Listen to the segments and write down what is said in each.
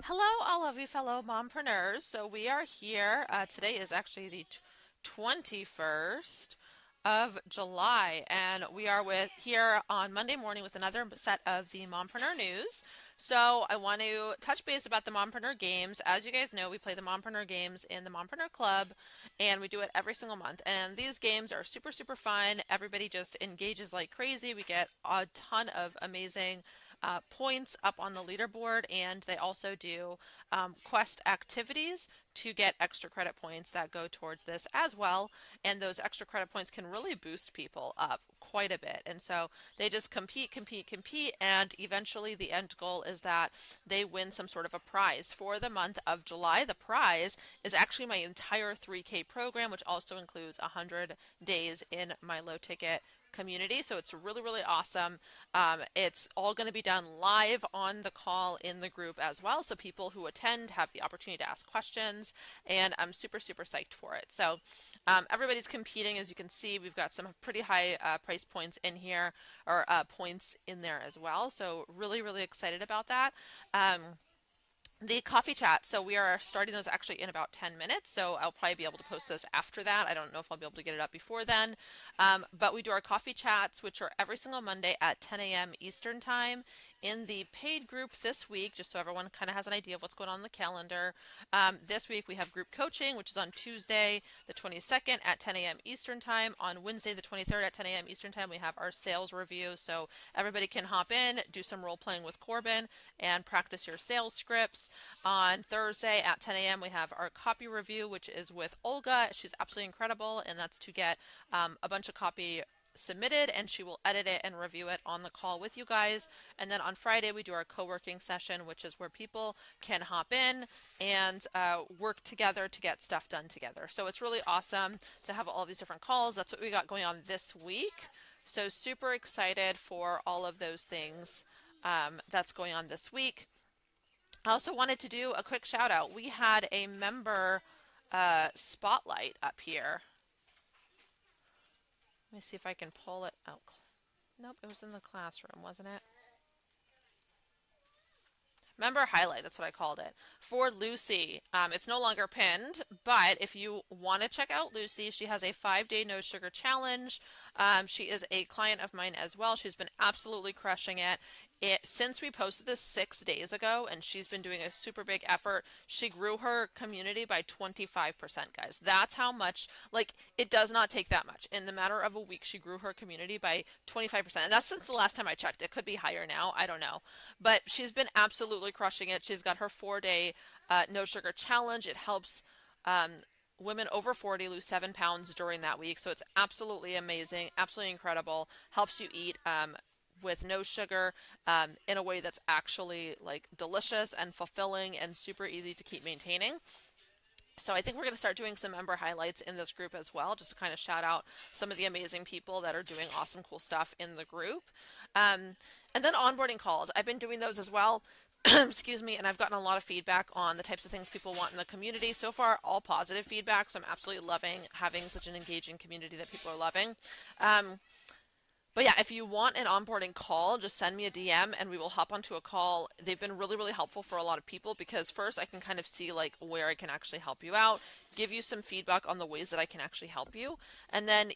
Hello, all of you fellow mompreneurs. So we are here. Today is actually the 21st of July, and we are with here on Monday morning with another set of the Mompreneur news. So I want to touch base about the Mompreneur games. As you guys know, we play the Mompreneur games in the Mompreneur Club, and we do it every single month. And these games are super, super fun. Everybody just engages like crazy. We get a ton of amazing points up on the leaderboard, and they also do quest activities to get extra credit points that go towards this as well. And those extra credit points can really boost people up quite a bit. And so they just compete, compete, compete, and eventually the end goal is that they win some sort of a prize. For the month of July, the prize is actually my entire 3K program, which also includes 100 days in my low ticket community. So it's really, really awesome. It's all going to be done live on the call in the group as well. So people who attend have the opportunity to ask questions, and I'm super, super psyched for it. So everybody's competing. As you can see, we've got some pretty high price points in here, or points in there as well. So really, really excited about that. The coffee chat. So we are starting those actually in about 10 minutes. So I'll probably be able to post this after that. I don't know if I'll be able to get it up before then. But we do our coffee chats, which are every single Monday at 10 a.m. Eastern time in the paid group this week, just so everyone kind of has an idea of what's going on in the calendar. This week we have group coaching, which is on Tuesday, the 22nd at 10 a.m. Eastern time. On Wednesday, the 23rd at 10 a.m. Eastern time, we have our sales review. So everybody can hop in, do some role playing with Corbin, and practice your sales scripts. On Thursday at 10 a.m., we have our copy review, which is with Olga. She's absolutely incredible, and that's to get a bunch of copy submitted, and she will edit it and review it on the call with you guys. And then on Friday, we do our co-working session, which is where people can hop in and work together to get stuff done together. So it's really awesome to have all these different calls. That's what we got going on this week. So super excited for all of those things that's going on this week. I also wanted to do a quick shout out. We had a member spotlight up here. Let me see if I can pull it out. Nope, it was in the classroom, wasn't it? Member highlight, that's what I called it. For Lucy, it's no longer pinned, but if you want to check out Lucy, she has a 5-day no sugar challenge. She is a client of mine as well. She's been absolutely crushing it. Since we posted this 6 days ago, and she's been doing a super big effort. She grew her community by 25%, guys. That's how much, like, it does not take that much. In the matter of a week, she grew her community by 25%. And that's since the last time I checked. It could be higher now. I don't know. But she's been absolutely crushing it. She's got her 4-day no sugar challenge. It helps women over 40 lose 7 pounds during that week. So it's absolutely amazing, absolutely incredible. Helps you eat with no sugar in a way that's actually like delicious and fulfilling and super easy to keep maintaining. So I think we're going to start doing some member highlights in this group as well, just to kind of shout out some of the amazing people that are doing awesome, cool stuff in the group. And then onboarding calls. I've been doing those as well. Excuse me, and I've gotten a lot of feedback on the types of things people want in the community. So far, all positive feedback. So I'm absolutely loving having such an engaging community that people are loving. But yeah, if you want an onboarding call, just send me a DM and we will hop onto a call. They've been really, really helpful for a lot of people because first I can kind of see like where I can actually help you out, give you some feedback on the ways that I can actually help you. And then,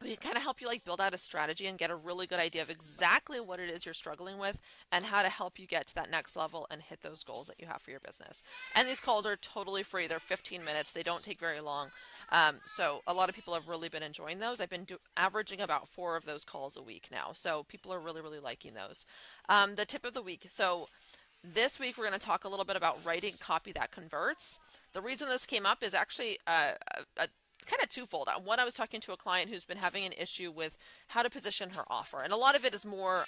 we kind of help you like build out a strategy and get a really good idea of exactly what it is you're struggling with and how to help you get to that next level and hit those goals that you have for your business. And these calls are totally free. They're 15 minutes. They don't take very long. So a lot of people have really been enjoying those. I've been averaging about 4 of those calls a week now. So people are really, really liking those. The tip of the week. So this week we're going to talk a little bit about writing copy that converts. The reason this came up is actually a kind of twofold. One, I was talking to a client who's been having an issue with how to position her offer, and a lot of it is more,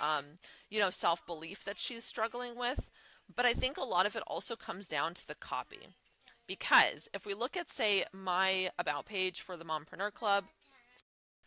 self-belief that she's struggling with. But I think a lot of it also comes down to the copy, because if we look at, say, my about page for the Mompreneur Club.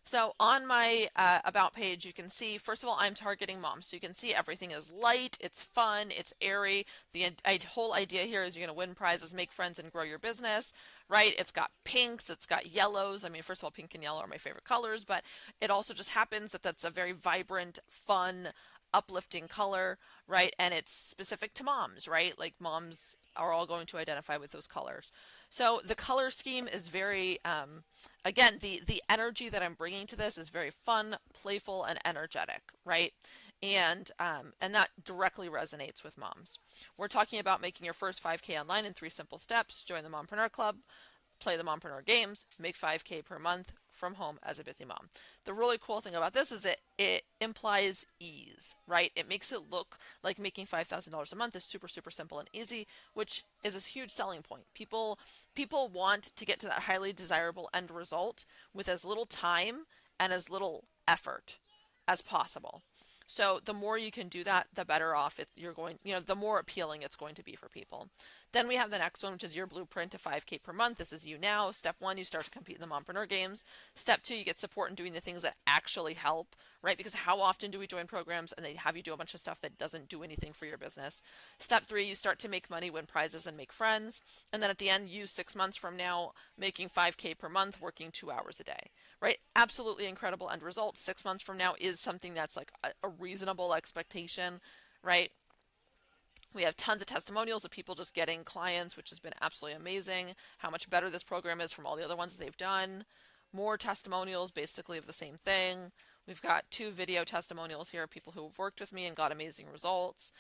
So on my about page, you can see, first of all, I'm targeting moms. So you can see everything is light, it's fun, it's airy. The whole idea here is you're going to win prizes, make friends, and grow your business, right? It's got pinks, it's got yellows. I mean, first of all, pink and yellow are my favorite colors, but it also just happens that that's a very vibrant, fun, uplifting color, right? And it's specific to moms, right? Like moms are all going to identify with those colors. So the color scheme is very, again, the energy that I'm bringing to this is very fun, playful, and energetic, right? And that directly resonates with moms. We're talking about making your first 5K online in 3 simple steps. Join the Mompreneur Club, play the Mompreneur games, make 5K per month from home as a busy mom. The really cool thing about this is it implies ease, right? It makes it look like making $5,000 a month is super, super simple and easy, which is a huge selling point. People want to get to that highly desirable end result with as little time and as little effort as possible. So the more you can do that, the better off you're going, the more appealing it's going to be for people. Then we have the next one, which is your blueprint to 5K per month. This is you now. Step 1, you start to compete in the Mompreneur games. Step 2, you get support in doing the things that actually help, right? Because how often do we join programs and they have you do a bunch of stuff that doesn't do anything for your business? Step 3, you start to make money, win prizes, and make friends. And then at the end, you 6 months from now, making 5K per month, working 2 hours a day, right? Absolutely incredible end result. 6 months from now is something that's like a reasonable expectation, right? We have tons of testimonials of people just getting clients, which has been absolutely amazing. How much better this program is from all the other ones they've done. More testimonials, basically of the same thing. We've got 2 video testimonials here of people who have worked with me and got amazing results.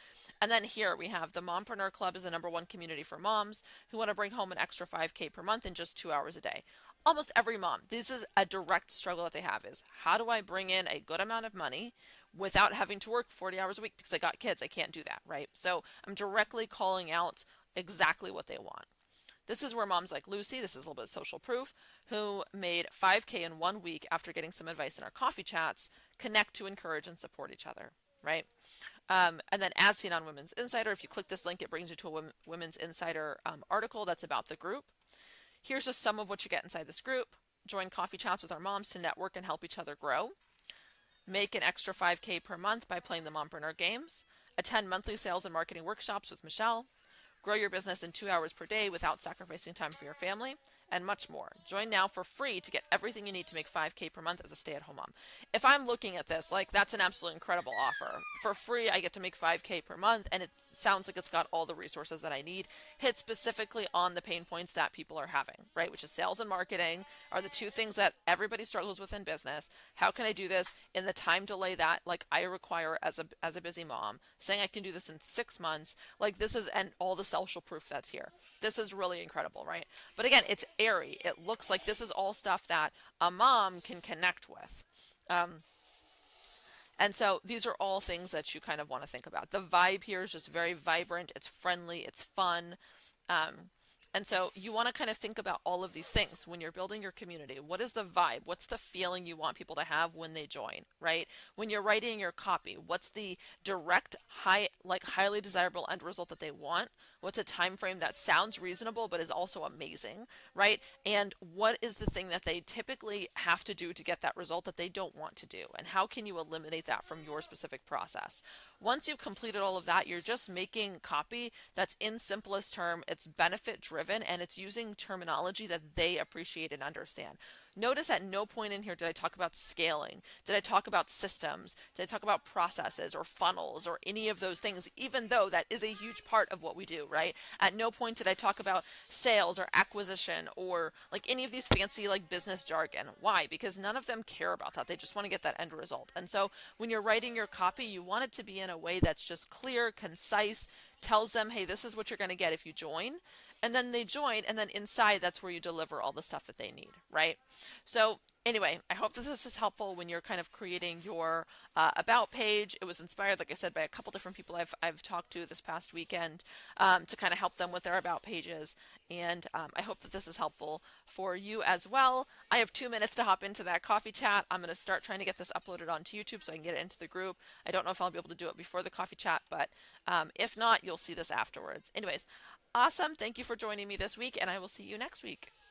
And then here we have the Mompreneur Club is the #1 community for moms who want to bring home an extra 5K per month in just 2 hours a day. Almost every mom, this is a direct struggle that they have is how do I bring in a good amount of money without having to work 40 hours a week because I got kids. I can't do that, right? So I'm directly calling out exactly what they want. This is where moms like Lucy, this is a little bit of social proof, who made 5K in 1 week after getting some advice in our coffee chats, connect to encourage and support each other, right? And then as seen on Women's Insider, if you click this link, it brings you to a Women's Insider article that's about the group. Here's just some of what you get inside this group. Join coffee chats with our moms to network and help each other grow. Make an extra 5K per month by playing the Mompreneur games. Attend monthly sales and marketing workshops with Michelle. Grow your business in 2 hours per day without sacrificing time for your family, and much more. Join now for free to get everything you need to make 5K per month as a stay-at-home mom. If I'm looking at this, like that's an absolutely incredible offer. For free, I get to make 5K per month, and it sounds like it's got all the resources that I need. Hit specifically on the pain points that people are having, right? Which is sales and marketing are the 2 things that everybody struggles with in business. How can I do this in the time delay that like I require as a busy mom? Saying I can do this in 6 months, like this is and all the social proof that's here. This is really incredible, right? But again, it's airy. It looks like this is all stuff that a mom can connect with. And so these are all things that you kind of want to think about. The vibe here is just very vibrant. It's friendly. It's fun. Um, and so you want to kind of think about all of these things when you're building your community. What is the vibe? What's the feeling you want people to have when they join, right? When you're writing your copy, what's the direct highly desirable end result that they want? What's a time frame that sounds reasonable but is also amazing, right? And what is the thing that they typically have to do to get that result that they don't want to do? And how can you eliminate that from your specific process? Once you've completed all of that, you're just making copy that's in simplest term, it's benefit driven, and it's using terminology that they appreciate and understand. Notice at no point in here did I talk about scaling. Did I talk about systems? Did I talk about processes or funnels or any of those things, even though that is a huge part of what we do, right? At no point did I talk about sales or acquisition or like any of these fancy like business jargon. Why? Because none of them care about that. They just want to get that end result. And so when you're writing your copy, you want it to be in a way that's just clear, concise, tells them, hey, this is what you're going to get if you join. And then they join, and then inside, that's where you deliver all the stuff that they need, right? So anyway, I hope that this is helpful when you're kind of creating your about page. It was inspired, like I said, by a couple different people I've talked to this past weekend to kind of help them with their about pages. And I hope that this is helpful for you as well. I have 2 minutes to hop into that coffee chat. I'm going to start trying to get this uploaded onto YouTube so I can get it into the group. I don't know if I'll be able to do it before the coffee chat, but if not, you'll see this afterwards. Anyways, awesome. Thank you for joining me this week, and I will see you next week.